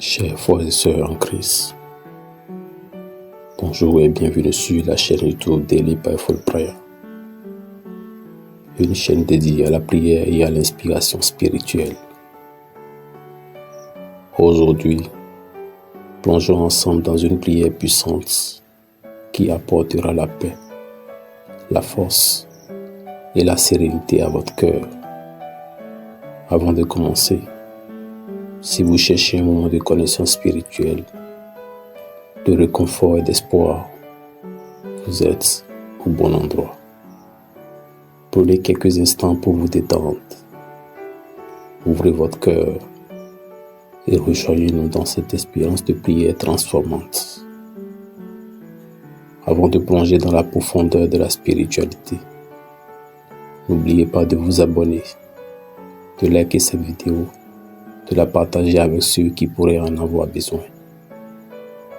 Chers frères et sœurs en Christ, bonjour et bienvenue sur la chaîne YouTube Daily Powerful Prayer, une chaîne dédiée à la prière et à l'inspiration spirituelle. Aujourd'hui, plongeons ensemble dans une prière puissante qui apportera la paix, la force et la sérénité à votre cœur. Avant de commencer, si vous cherchez un moment de connaissance spirituelle, de réconfort et d'espoir, vous êtes au bon endroit. Prenez quelques instants pour vous détendre. Ouvrez votre cœur et rejoignez-nous dans cette expérience de prière transformante. Avant de plonger dans la profondeur de la spiritualité, n'oubliez pas de vous abonner, de liker cette vidéo, de la partager avec ceux qui pourraient en avoir besoin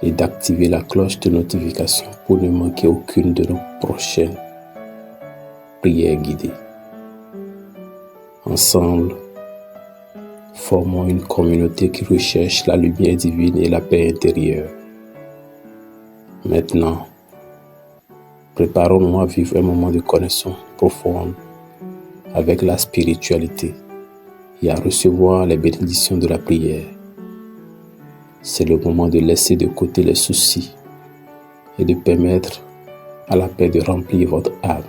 et d'activer la cloche de notification pour ne manquer aucune de nos prochaines prières guidées. Ensemble, formons une communauté qui recherche la lumière divine et la paix intérieure. Maintenant, préparons-nous à vivre un moment de connaissance profonde avec la spiritualité et à recevoir les bénédictions de la prière. C'est le moment de laisser de côté les soucis et de permettre à la paix de remplir votre âme.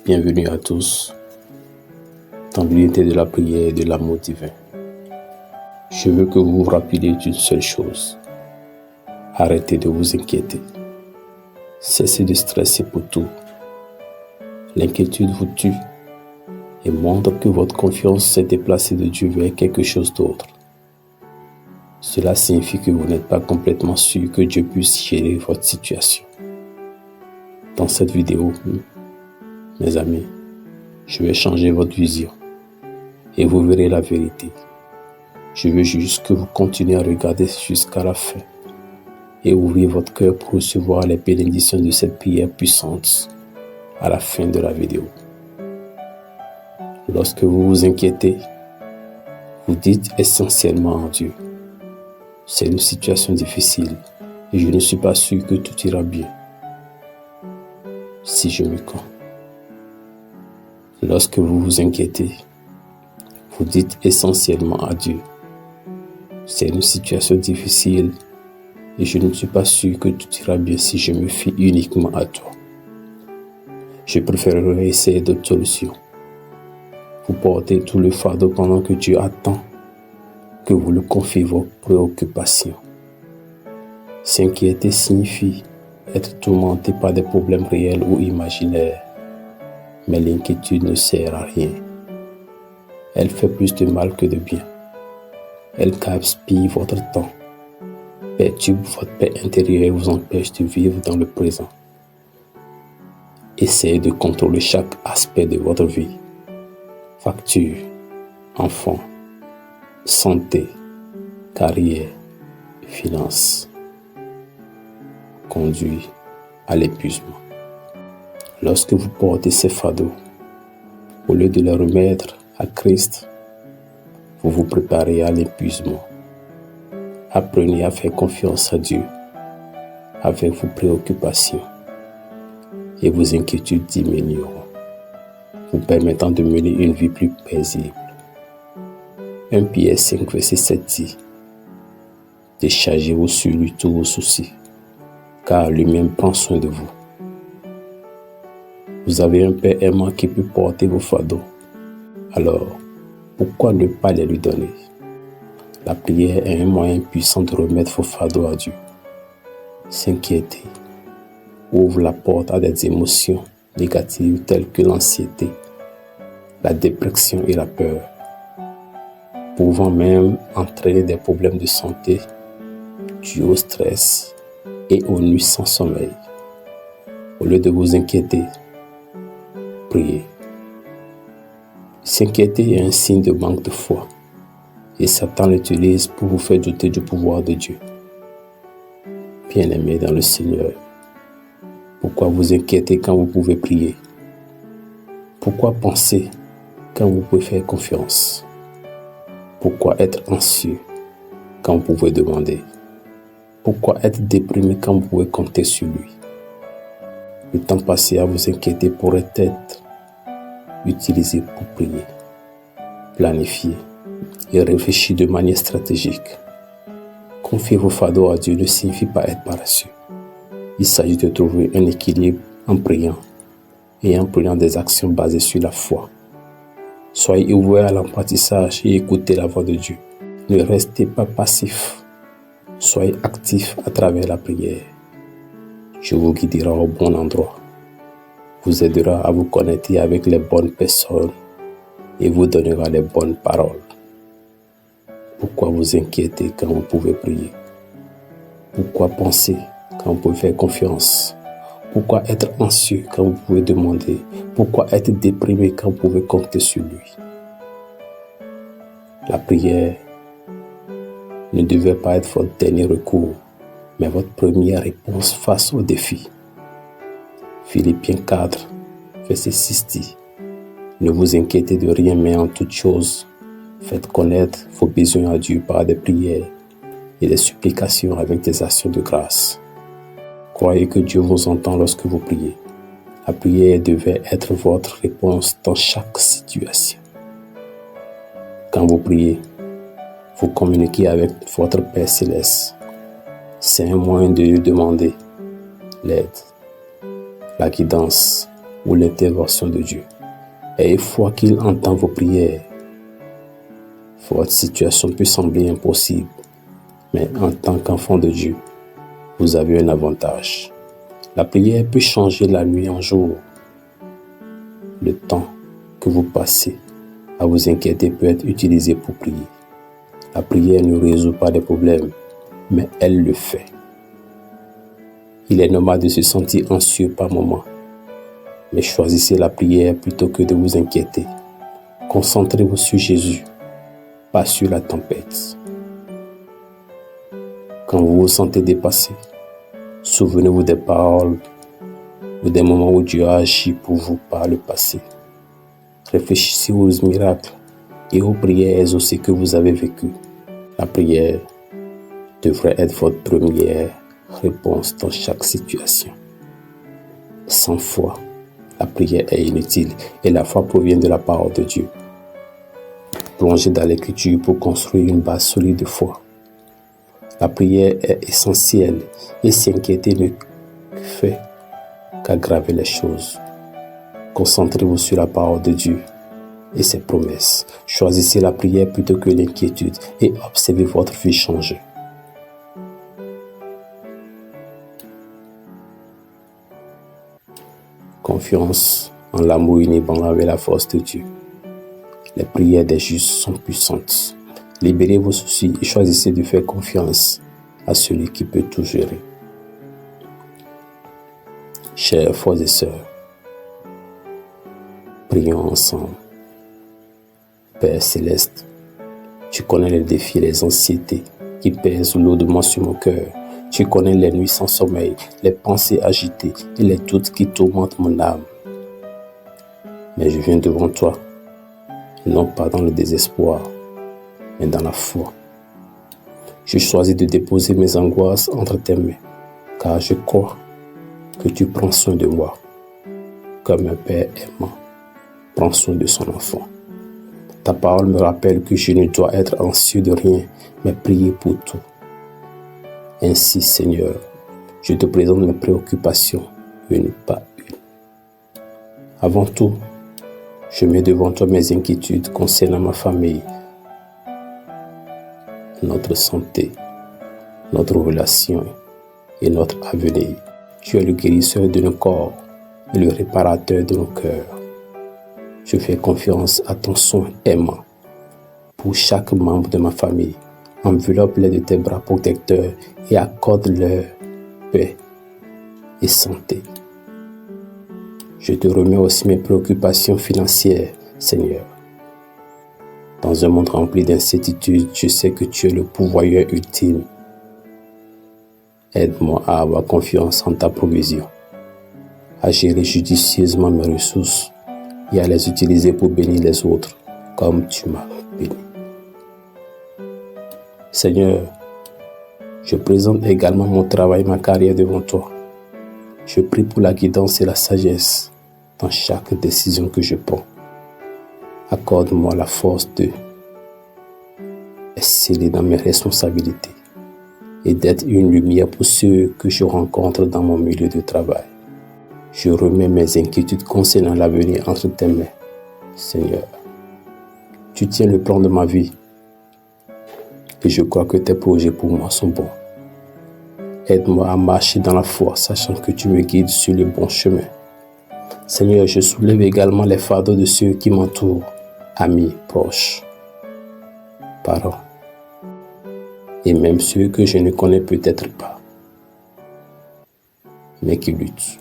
Bienvenue à tous dans l'unité de la prière et de l'amour divin. Je veux que vous vous rappeliez d'une seule chose. Arrêtez de vous inquiéter. Cessez de stresser pour tout. L'inquiétude vous tue et montre que votre confiance s'est déplacée de Dieu vers quelque chose d'autre. Cela signifie que vous n'êtes pas complètement sûr que Dieu puisse gérer votre situation. Dans cette vidéo, mes amis, je vais changer votre vision et vous verrez la vérité. Je veux juste que vous continuez à regarder jusqu'à la fin et ouvrir votre cœur pour recevoir les bénédictions de cette prière puissante à la fin de la vidéo. Lorsque vous vous inquiétez, vous dites essentiellement à Dieu: c'est une situation difficile et je ne suis pas sûr que tout ira bien si je me campe. Lorsque vous vous inquiétez, vous dites essentiellement à Dieu: c'est une situation difficile et je ne suis pas sûr que tout ira bien si je me fie uniquement à toi. Je préférerais essayer d'autres solutions. Vous portez tout le fardeau pendant que Dieu attend que vous lui confiez vos préoccupations. S'inquiéter signifie être tourmenté par des problèmes réels ou imaginaires. Mais l'inquiétude ne sert à rien. Elle fait plus de mal que de bien. Elle gaspille votre temps, perturbe votre paix intérieure et vous empêche de vivre dans le présent. Essayez de contrôler chaque aspect de votre vie. Factures, enfants, santé, carrière, finances. Conduit à l'épuisement. Lorsque vous portez ces fardeaux, au lieu de les remettre à Christ, vous vous préparez à l'épuisement. Apprenez à faire confiance à Dieu avec vos préoccupations et vos inquiétudes diminueront, vous permettant de mener une vie plus paisible. 1 Pierre 5, verset 7 dit: déchargez-vous sur lui tous vos soucis, car lui-même prend soin de vous. Vous avez un Père aimant qui peut porter vos fardeaux. Alors, pourquoi ne pas les lui donner? La prière est un moyen puissant de remettre vos fardeaux à Dieu. S'inquiéter ouvre la porte à des émotions négatives telles que l'anxiété, la dépression et la peur, pouvant même entraîner des problèmes de santé dus au stress et aux nuits sans sommeil. Au lieu de vous inquiéter, priez. S'inquiéter est un signe de manque de foi et Satan l'utilise pour vous faire douter du pouvoir de Dieu. Bien-aimés dans le Seigneur, pourquoi vous inquiéter quand vous pouvez prier? Pourquoi penser quand vous pouvez faire confiance? Pourquoi être anxieux quand vous pouvez demander? Pourquoi être déprimé quand vous pouvez compter sur lui? Le temps passé à vous inquiéter pourrait être utilisé pour prier, planifier et réfléchir de manière stratégique. Confier vos fardeaux à Dieu ne signifie pas être paresseux. Il s'agit de trouver un équilibre en priant et en prenant des actions basées sur la foi. Soyez ouverts à l'apprentissage et écoutez la voix de Dieu. Ne restez pas passif. Soyez actifs à travers la prière. Dieu vous guidera au bon endroit, vous aidera à vous connecter avec les bonnes personnes et vous donnera les bonnes paroles. Pourquoi vous inquiéter quand vous pouvez prier? Pourquoi penser quand vous pouvez faire confiance? Pourquoi être anxieux quand vous pouvez demander? Pourquoi être déprimé quand vous pouvez compter sur lui? La prière ne devait pas être votre dernier recours, mais votre première réponse face au défi. Philippiens 4, verset 6 dit: Ne vous inquiétez de rien, mais en toute chose, faites connaître vos besoins à Dieu par des prières et des supplications avec des actions de grâce. Croyez que Dieu vous entend lorsque vous priez. La prière devait être votre réponse dans chaque situation. Quand vous priez, vous communiquez avec votre Père Céleste. C'est un moyen de lui demander l'aide, la guidance ou l'intervention de Dieu. Et une fois qu'il entend vos prières, votre situation peut sembler impossible, mais en tant qu'enfant de Dieu, vous avez un avantage. La prière peut changer la nuit en jour. Le temps que vous passez à vous inquiéter peut être utilisé pour prier. La prière ne résout pas les problèmes, mais elle le fait. Il est normal de se sentir anxieux par moments, mais choisissez la prière plutôt que de vous inquiéter. Concentrez-vous sur Jésus, pas sur la tempête. Quand vous vous sentez dépassé, souvenez-vous des paroles ou des moments où Dieu a agi pour vous par le passé. Réfléchissez aux miracles et aux prières exaucées que vous avez vécues. La prière devrait être votre première réponse dans chaque situation. Sans foi, la prière est inutile et la foi provient de la parole de Dieu. Plongez dans l'écriture pour construire une base solide de foi. La prière est essentielle et s'inquiéter ne fait qu'aggraver les choses. Concentrez-vous sur la parole de Dieu et ses promesses. Choisissez la prière plutôt que l'inquiétude et observez votre vie changer. Confiance en l'amour inébranlable avec la force de Dieu. Les prières des justes sont puissantes. Libérez vos soucis et choisissez de faire confiance à celui qui peut tout gérer. Chers frères et sœurs, prions ensemble. Père Céleste, tu connais les défis et les anxiétés qui pèsent lourdement sur mon cœur. Tu connais les nuits sans sommeil, les pensées agitées et les doutes qui tourmentent mon âme. Mais je viens devant toi, non pas dans le désespoir, mais dans la foi. Je choisis de déposer mes angoisses entre tes mains, car je crois que tu prends soin de moi, comme un père aimant prend soin de son enfant. Ta parole me rappelle que je ne dois être anxieux de rien, mais prier pour tout. Ainsi, Seigneur, je te présente mes préoccupations, une par une. Avant tout, je mets devant toi mes inquiétudes concernant ma famille, notre santé, notre relation et notre avenir. Tu es le guérisseur de nos corps et le réparateur de nos cœurs. Je fais confiance à ton soin aimant pour chaque membre de ma famille. Enveloppe-les de tes bras protecteurs et accorde-leur paix et santé. Je te remets aussi mes préoccupations financières, Seigneur. Dans un monde rempli d'incertitudes, je sais que tu es le pourvoyeur ultime. Aide-moi à avoir confiance en ta provision, à gérer judicieusement mes ressources et à les utiliser pour bénir les autres comme tu m'as béni. Seigneur, je présente également mon travail, ma carrière devant toi. Je prie pour la guidance et la sagesse dans chaque décision que je prends. Accorde-moi la force de exceller dans mes responsabilités et d'être une lumière pour ceux que je rencontre dans mon milieu de travail. Je remets mes inquiétudes concernant l'avenir entre tes mains. Seigneur, tu tiens le plan de ma vie et je crois que tes projets pour moi sont bons. Aide-moi à marcher dans la foi, sachant que tu me guides sur le bon chemin. Seigneur, je soulève également les fardeaux de ceux qui m'entourent, amis, proches, parents, et même ceux que je ne connais peut-être pas, mais qui luttent.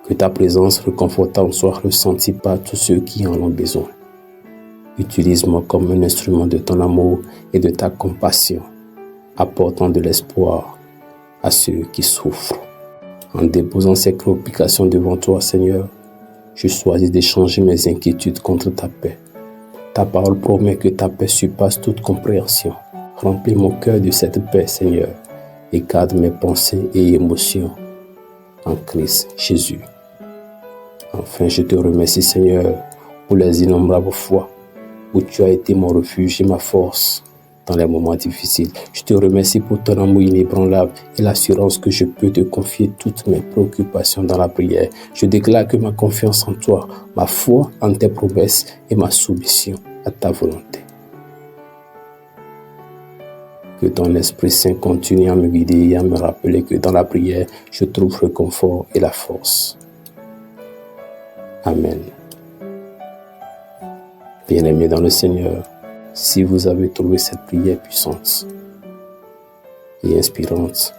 Que ta présence réconfortante soit ressentie par tous ceux qui en ont besoin. Utilise-moi comme un instrument de ton amour et de ta compassion, apportant de l'espoir à ceux qui souffrent. En déposant ces préoccupations devant toi, Seigneur, je choisis d'échanger mes inquiétudes contre ta paix. Ta parole promet que ta paix surpasse toute compréhension. Remplis mon cœur de cette paix, Seigneur, et garde mes pensées et émotions en Christ Jésus. Enfin, je te remercie, Seigneur, pour les innombrables fois où tu as été mon refuge et ma force dans les moments difficiles. Je te remercie pour ton amour inébranlable et l'assurance que je peux te confier toutes mes préoccupations dans la prière. Je déclare que ma confiance en toi, ma foi en tes promesses et ma soumission à ta volonté. Que ton Esprit Saint continue à me guider et à me rappeler que dans la prière, je trouve le confort et la force. Amen. Bien-aimés dans le Seigneur, si vous avez trouvé cette prière puissante et inspirante,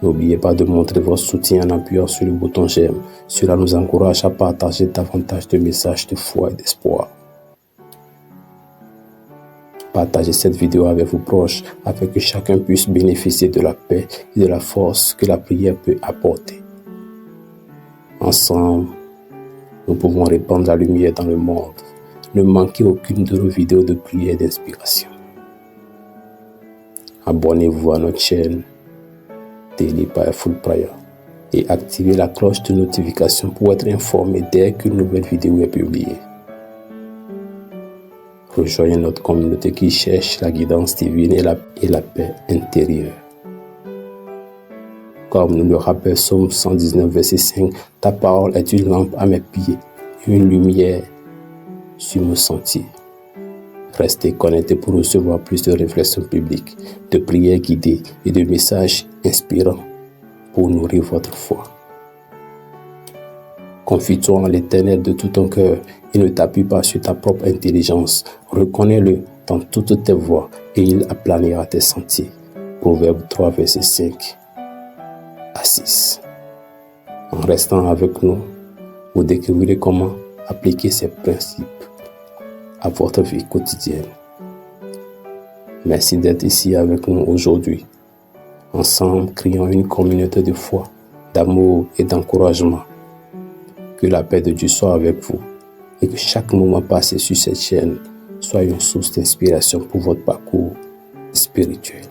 n'oubliez pas de montrer votre soutien en appuyant sur le bouton j'aime. Cela nous encourage à partager davantage de messages de foi et d'espoir. Partagez cette vidéo avec vos proches afin que chacun puisse bénéficier de la paix et de la force que la prière peut apporter. Ensemble, nous pouvons répandre la lumière dans le monde. Ne manquez aucune de nos vidéos de prière et d'inspiration. Abonnez-vous à notre chaîne Daily Powerful Prayer et activez la cloche de notification pour être informé dès qu'une nouvelle vidéo est publiée. Rejoignez notre communauté qui cherche la guidance divine et la paix intérieure. Comme nous le rappelle Psaume 119, verset 5, ta parole est une lampe à mes pieds et une lumière sur mon sentier. Restez connectés pour recevoir plus de réflexions bibliques, de prières guidées et de messages inspirants pour nourrir votre foi. Confie-toi en l'Éternel de tout ton cœur et ne t'appuie pas sur ta propre intelligence. Reconnais-le dans toutes tes voies et il aplanira tes sentiers. Proverbe 3, verset 5 à 6. En restant avec nous, vous découvrirez comment appliquer ces principes à votre vie quotidienne. Merci d'être ici avec nous aujourd'hui. Ensemble, créons une communauté de foi, d'amour et d'encouragement. Que la paix de Dieu soit avec vous et que chaque moment passé sur cette chaîne soit une source d'inspiration pour votre parcours spirituel.